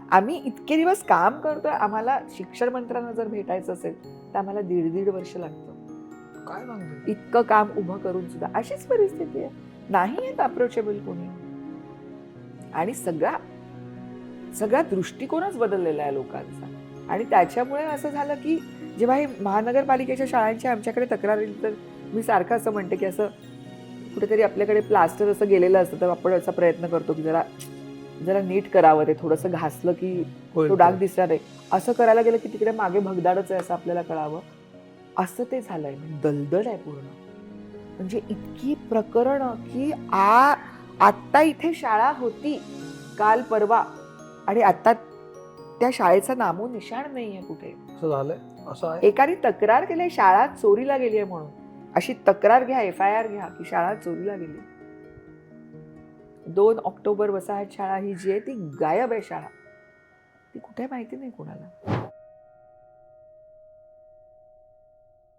आम्ही इतके दिवस काम करतोय, आम्हाला शिक्षण मंत्र्यांना जर भेटायचं असेल तर आम्हाला 1.5 वर्ष लागतं. काय सांगते? इतकं काम उभं करून सुद्धा अशीच परिस्थिती आहे. नाही आहेत अप्रोचेबल कोणी. आणि सगळा दृष्टिकोनच बदललेला आहे लोकांचा. आणि त्याच्यामुळे असं झालं की जेव्हा हे महानगरपालिकेच्या शाळांची आमच्याकडे तक्रार येईल तर मी सारखं असं म्हणते की असं कुठेतरी आपल्याकडे प्लास्टर असं गेलेलं असतं तर आपण असा प्रयत्न करतो की जरा जरा नीट करावं, ते थोडंसं घासलं की तो डाग दिसणार आहे. असं करायला गेलं की तिकडे मागे भगदाडच आहे असं आपल्याला कळावं. असं ते झालंय. दलदल आहे पूर्ण. म्हणजे इतकी प्रकरणं की आत्ता इथे शाळा होती काल परवा आणि आता त्या शाळेचं नामोनिशाण नाहीये कुठे. असं झालंय? असं आहे? एकाने तक्रार केली शाळा चोरीला गेली आहे म्हणून. अशी तक्रार घ्या, FIR घ्या की शाळा चोरीला गेली. 2 ऑक्टोबर वसाहत शाळा ही जी आहे ती गायब आहे शाळा. ती कुठे माहिती नाही कोणाला.